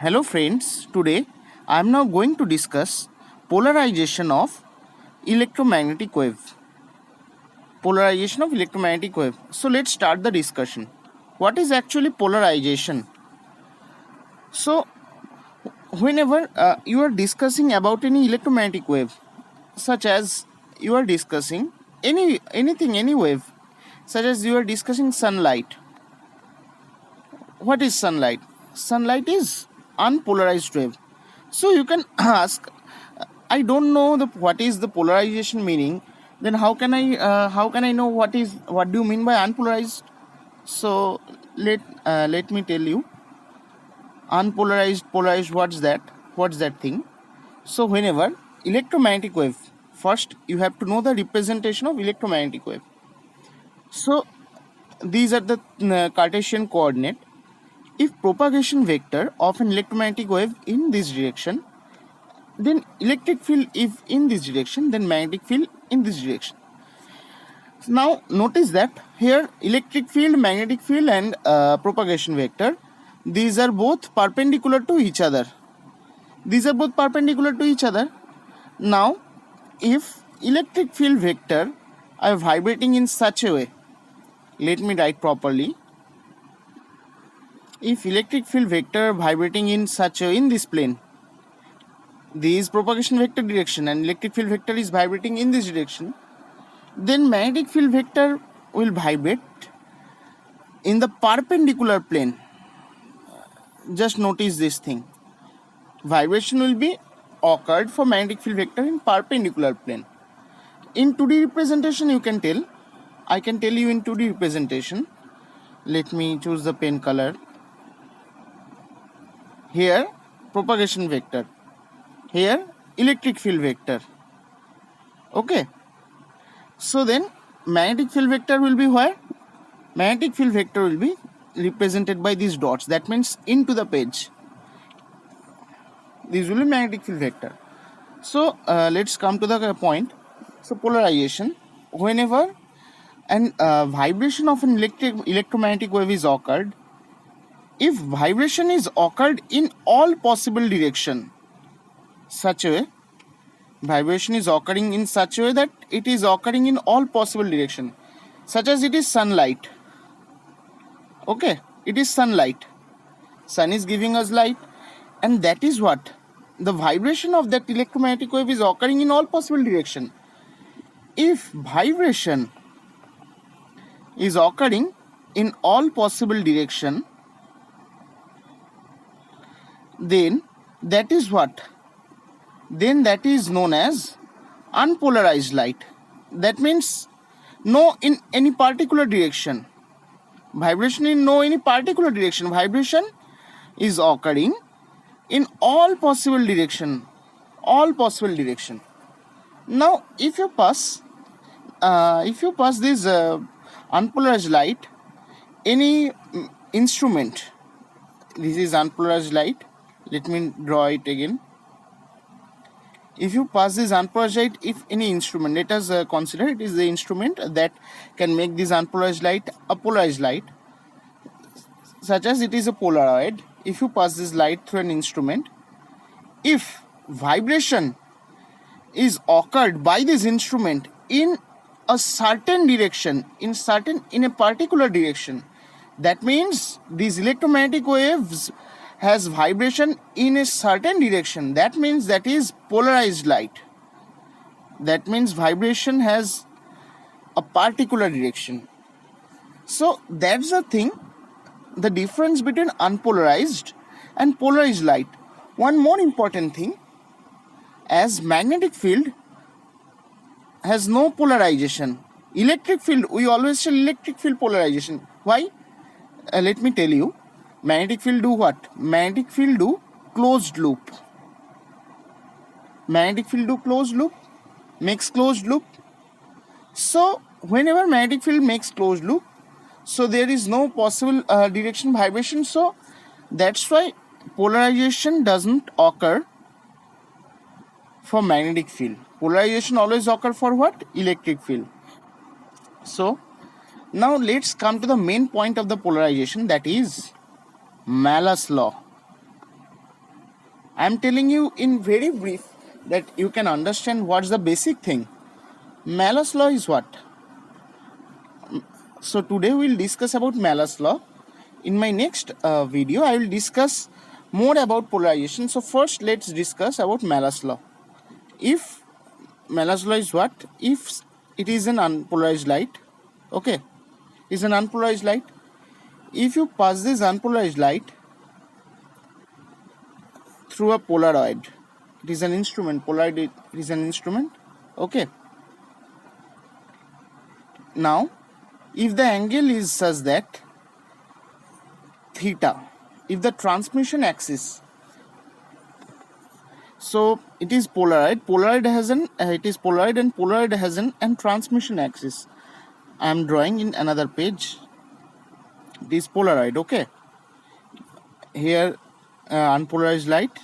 Hello friends, today I am now going to discuss polarization of electromagnetic wave. Polarization of electromagnetic wave. So let's start the discussion. What is actually polarization? So whenever you are discussing about any electromagnetic wave, such as you are discussing any wave, such as you are discussing sunlight. What is sunlight? Sunlight is unpolarized wave. So you can ask, I don't know what is the polarization meaning. Then how can I know what do you mean by unpolarized? So let me tell you. Unpolarized, polarized. What's that? What's that thing? So whenever electromagnetic wave, first you have to know the representation of electromagnetic wave. So these are the Cartesian coordinate. If propagation vector of an electromagnetic wave in this direction, then electric field is in this direction, then magnetic field in this direction. Now notice that here electric field, magnetic field and propagation vector, these are both perpendicular to each other. Now if electric field vector are vibrating in such a way, let me write properly. If electric field vector vibrating in such a way, in this plane, this propagation vector direction and electric field vector is vibrating in this direction, then magnetic field vector will vibrate in the perpendicular plane. Just notice this thing. Vibration will be occurred for magnetic field vector in perpendicular plane. In 2D representation I can tell you in 2D representation. Let me choose the pen color. Here propagation vector, here electric field vector. Okay, so then magnetic field vector will be where? Magnetic field vector will be represented by these dots. That means into the page. These will be magnetic field vector. So let's come to the point. So polarization, whenever an vibration of an electromagnetic wave is occurred, if vibration is occurred in all possible direction, such a way, vibration is occurring in such a way that it is occurring in all possible direction, such as it is sunlight. Okay, it is sunlight. Sun is giving us light, and that is what the vibration of that electromagnetic wave is occurring in all possible direction. If vibration is occurring in all possible direction, then that is what? Then that is known as unpolarized light. That means no in any particular direction. Vibration in no any particular direction. Vibration is occurring in all possible direction. All possible direction. Now if you pass this unpolarized light, any instrument, this is unpolarized light. Let me draw it again. If you pass this unpolarized light, if any instrument, let us consider it is the instrument that can make this unpolarized light a polarized light, such as it is a Polaroid. If you pass this light through an instrument, if vibration is occurred by this instrument in a certain direction, in a particular direction, that means these electromagnetic waves has vibration in a certain direction. That means that is polarized light. That means vibration has a particular direction. So that's the thing, the difference between unpolarized and polarized light. One more important thing, as magnetic field has no polarization. Electric field, we always say electric field polarization. Why? Let me tell you. Magnetic field do what? Magnetic field do closed loop. Magnetic field do closed loop, makes closed loop. So whenever magnetic field makes closed loop, so there is no possible direction vibration. So that's why polarization doesn't occur for magnetic field. Polarization always occur for what? Electric field. So now let's come to the main point of the polarization, that is Malus Law. I am telling you in very brief that you can understand what's the basic thing. Malus law is what? So today we will discuss about Malus law. In my next video, I will discuss more about polarization. So first, let's discuss about Malus law. If Malus law is what? If it is an unpolarized light, okay, is an unpolarized light. If you pass this unpolarized light through a Polaroid, it is an instrument. Polaroid, it is an instrument, okay. Now, if the angle is such that theta, if the transmission axis, so it is Polaroid. Polaroid has an it is Polaroid, and Polaroid has an and transmission axis. I am drawing in another page. It is Polaroid, okay. Here, unpolarized light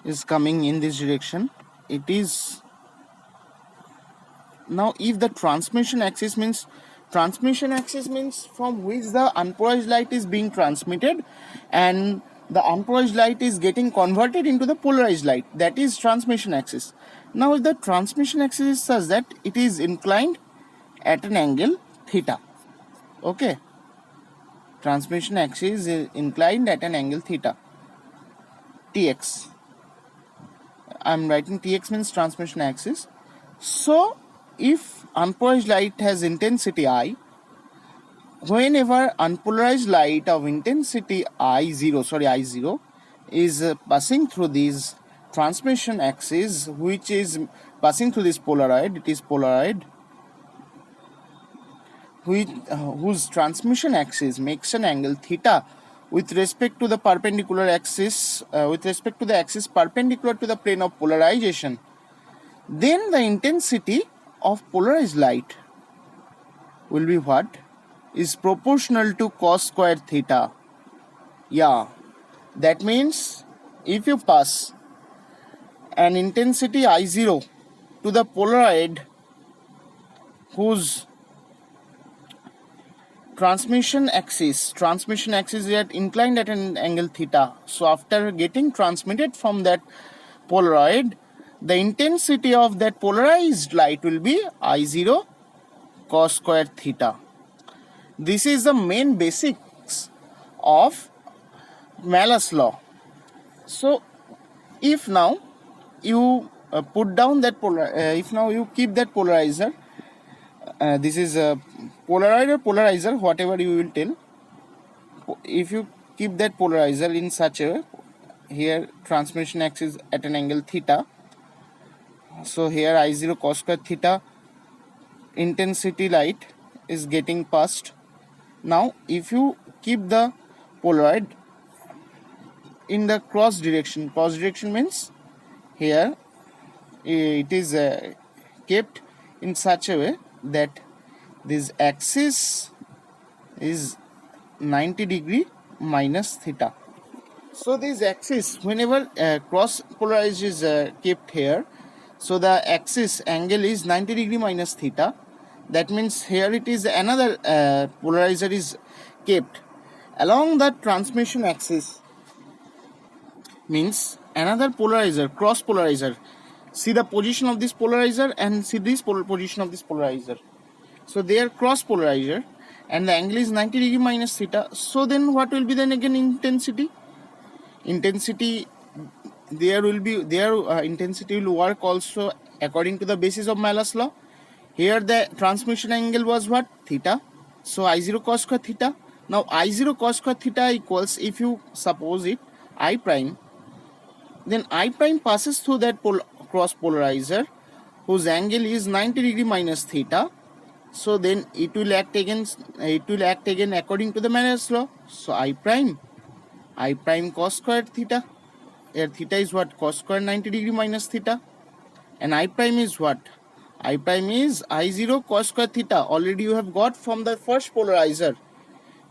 is coming in this direction. It is now if the transmission axis means from which the unpolarized light is being transmitted, and the unpolarized light is getting converted into the polarized light, that is transmission axis. Now if the transmission axis is such that it is inclined at an angle theta, okay, transmission axis is inclined at an angle theta, tx. I am writing tx means transmission axis. So if unpolarized light has intensity I, whenever unpolarized light of intensity I0 is passing through this transmission axis, which is passing through this Polaroid, it is Polaroid, whose transmission axis makes an angle theta with respect to the perpendicular axis, with respect to the axis perpendicular to the plane of polarization, then the intensity of polarized light will be what? Is proportional to cos square theta. Yeah, that means if you pass an intensity I0 to the Polaroid whose transmission axis is inclined at an angle theta, so after getting transmitted from that Polaroid, the intensity of that polarized light will be I0 cos square theta. This is the main basics of Malus law. So if now you put down that if now you keep that polarizer, this is a Polaroid or polarizer, whatever you will tell. If you keep that polarizer in such a way, here transmission axis at an angle theta, so here I0 cos square theta, intensity light is getting passed. Now if you keep the Polaroid in the cross direction means here it is kept in such a way that this axis is 90 degree minus theta. So this axis, whenever cross polarized is kept here, so the axis angle is 90 degree minus theta. That means here it is another polarizer is kept along the transmission axis, means another polarizer, cross polarizer. See the position of this polarizer and see this position of this polarizer. So they are cross polarizer and the angle is 90 degree minus theta. So then what will be then again intensity? Intensity, intensity will work also according to the basis of Malus law. Here the transmission angle was what? Theta. So I0 cos square theta. Now I0 cos square theta equals, if you suppose it I prime, then I prime passes through that cross polarizer whose angle is 90 degree minus theta. So then it will act again according to the Malus law. So I prime cos square theta. Here theta is what? Cos square 90 degree minus theta. And I prime is what? I prime is I0 cos square theta. Already you have got from the first polarizer.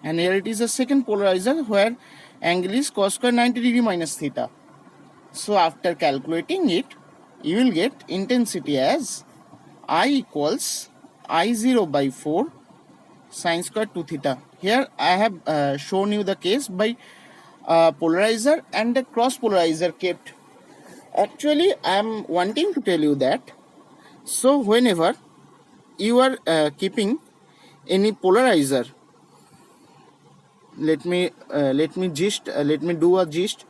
And here it is a second polarizer where angle is cos square 90 degree minus theta. So after calculating it, you will get intensity as I equals I0 by 4 sin square 2 theta. Here I have shown you the case by a polarizer and a cross polarizer kept. Actually, I am wanting to tell you that. So whenever you are keeping any polarizer, let me do a gist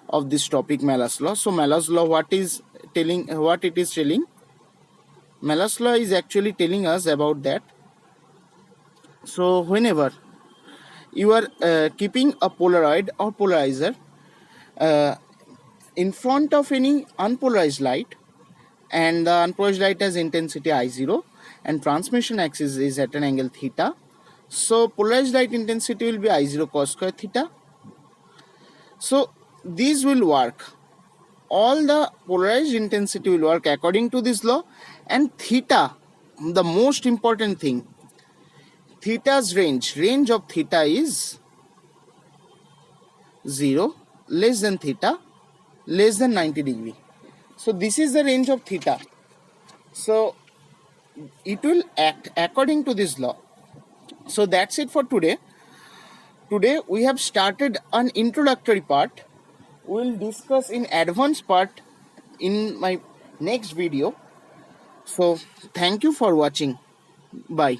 of this topic, Malus law. So Malus law, what it is telling? Malus law is actually telling us about that. So whenever you are keeping a polaroid or polarizer uh, in front of any unpolarized light, and the unpolarized light has intensity I0 and transmission axis is at an angle theta, so polarized light intensity will be I0 cos square theta. So these will work, all the polarized intensity will work according to this law, and theta, the most important thing, theta's range of theta is 0, less than theta, less than 90 degree. So this is the range of theta. So it will act according to this law. So that's it for today. Today we have started an introductory part. We'll discuss in advanced part in my next video. So thank you for watching. Bye.